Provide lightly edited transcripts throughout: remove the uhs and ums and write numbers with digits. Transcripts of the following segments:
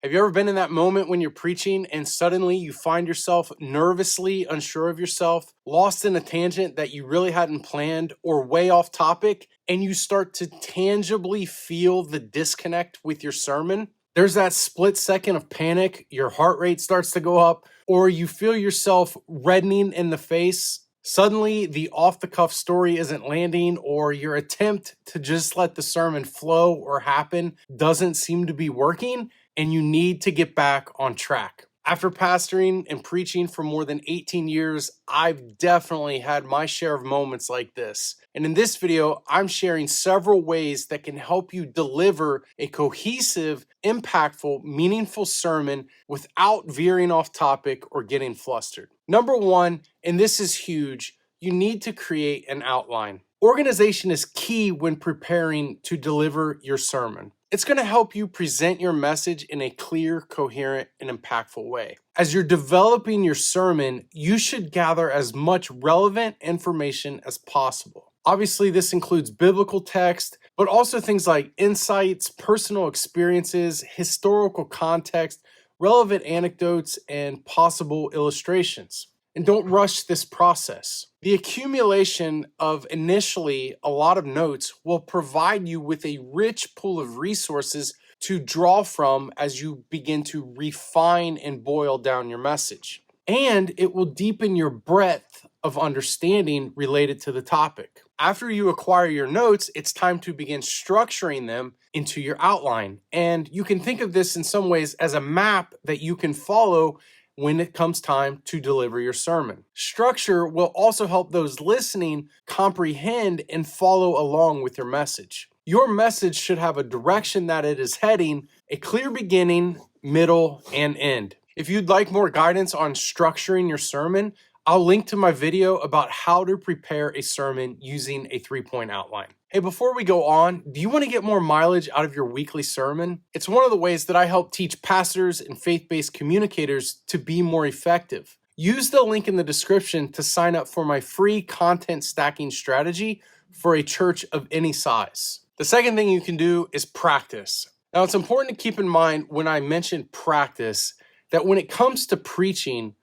Have you ever been in that moment when you're preaching and suddenly you find yourself nervously unsure of yourself, lost in a tangent that you really hadn't planned, or way off topic, and you start to tangibly feel the disconnect with your sermon? There's that split second of panic, your heart rate starts to go up, or you feel yourself reddening in the face. Suddenly, the off-the-cuff story isn't landing, or your attempt to just let the sermon flow or happen doesn't seem to be working, and you need to get back on track. After pastoring and preaching for more than 18 years, I've definitely had my share of moments like this. And in this video, I'm sharing several ways that can help you deliver a cohesive, impactful, meaningful sermon without veering off topic or getting flustered. Number one, and this is huge, you need to create an outline. Organization is key when preparing to deliver your sermon. It's going to help you present your message in a clear, coherent, and impactful way. As you're developing your sermon, you should gather as much relevant information as possible. Obviously, this includes biblical text, but also things like insights, personal experiences, historical context, relevant anecdotes, and possible illustrations. And don't rush this process. The accumulation of initially a lot of notes will provide you with a rich pool of resources to draw from as you begin to refine and boil down your message. And it will deepen your breadth of understanding related to the topic. After you acquire your notes, it's time to begin structuring them into your outline. And you can think of this in some ways as a map that you can follow when it comes time to deliver your sermon. Structure will also help those listening comprehend and follow along with your message. Your message should have a direction that it is heading, a clear beginning, middle, and end. If you'd like more guidance on structuring your sermon, I'll link to my video about how to prepare a sermon using a 3-point outline. Hey, before we go on, do you want to get more mileage out of your weekly sermon? It's one of the ways that I help teach pastors and faith-based communicators to be more effective. Use the link in the description to sign up for my free content stacking strategy for a church of any size. The second thing you can do is practice. Now, it's important to keep in mind when I mention practice that when it comes to preaching,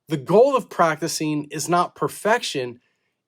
the goal of practicing is not perfection.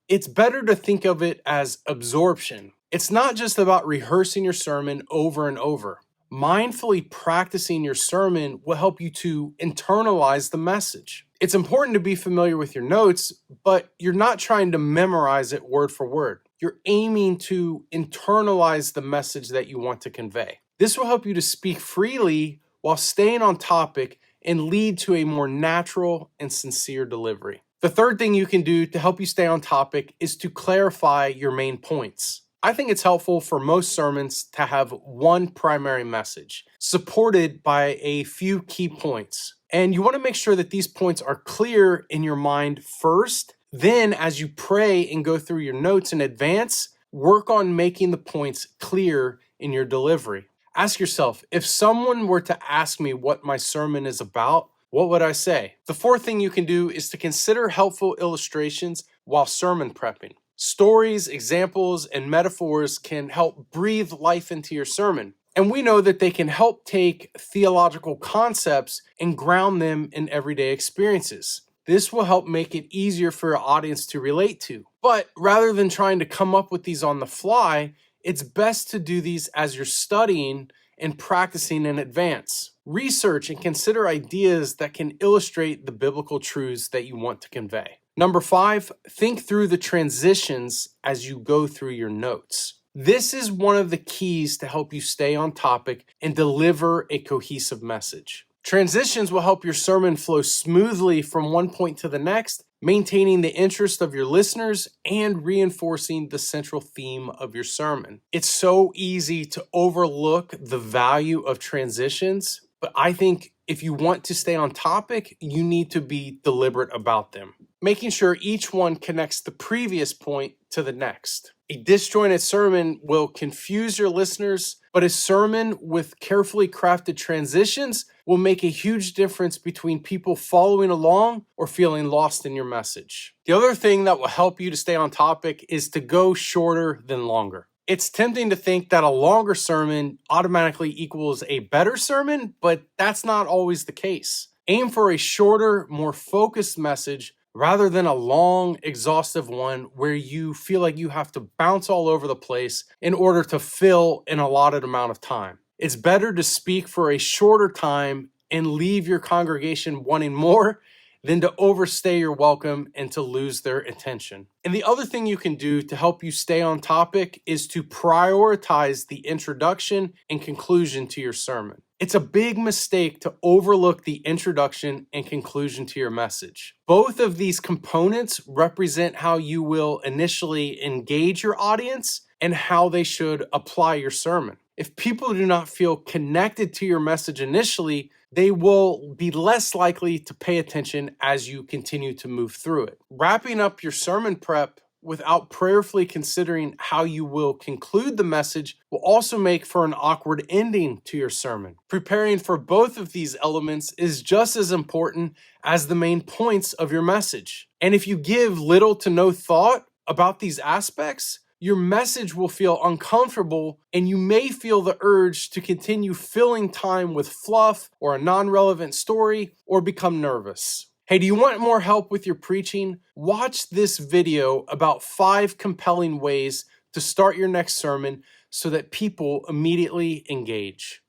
It's better to think of it as absorption. It's not just about rehearsing your sermon over and over. Mindfully practicing your sermon will help you to internalize the message. It's important to be familiar with your notes, but you're not trying to memorize it word for word. You're aiming to internalize the message that you want to convey. This will help you to speak freely while staying on topic and lead to a more natural and sincere delivery. The third thing you can do to help you stay on topic is to clarify your main points. I think it's helpful for most sermons to have one primary message, supported by a few key points. And you want to make sure that these points are clear in your mind first. Then, as you pray and go through your notes in advance, work on making the points clear in your delivery. Ask yourself, if someone were to ask me what my sermon is about, what would I say? The fourth thing you can do is to consider helpful illustrations while sermon prepping. Stories, examples, and metaphors can help breathe life into your sermon. And we know that they can help take theological concepts and ground them in everyday experiences. This will help make it easier for your audience to relate to. But rather than trying to come up with these on the fly, it's best to do these as you're studying and practicing in advance. Research and consider ideas that can illustrate the biblical truths that you want to convey. Number 5, think through the transitions as you go through your notes. This is one of the keys to help you stay on topic and deliver a cohesive message. Transitions will help your sermon flow smoothly from one point to the next, maintaining the interest of your listeners and reinforcing the central theme of your sermon. It's so easy to overlook the value of transitions, but I think if you want to stay on topic, you need to be deliberate about them, making sure each one connects the previous point to the next. A disjointed sermon will confuse your listeners, but a sermon with carefully crafted transitions will make a huge difference between people following along or feeling lost in your message. The other thing that will help you to stay on topic is to go shorter than longer. It's tempting to think that a longer sermon automatically equals a better sermon, but that's not always the case. Aim for a shorter, more focused message rather than a long, exhaustive one where you feel like you have to bounce all over the place in order to fill an allotted amount of time. It's better to speak for a shorter time and leave your congregation wanting more than to overstay your welcome and to lose their attention. And the other thing you can do to help you stay on topic is to prioritize the introduction and conclusion to your sermon. It's a big mistake to overlook the introduction and conclusion to your message. Both of these components represent how you will initially engage your audience and how they should apply your sermon. If people do not feel connected to your message initially, they will be less likely to pay attention as you continue to move through it. Wrapping up your sermon prep without prayerfully considering how you will conclude the message will also make for an awkward ending to your sermon. Preparing for both of these elements is just as important as the main points of your message. And if you give little to no thought about these aspects, your message will feel uncomfortable and you may feel the urge to continue filling time with fluff or a non-relevant story or become nervous. Hey, do you want more help with your preaching? Watch this video about 5 compelling ways to start your next sermon so that people immediately engage.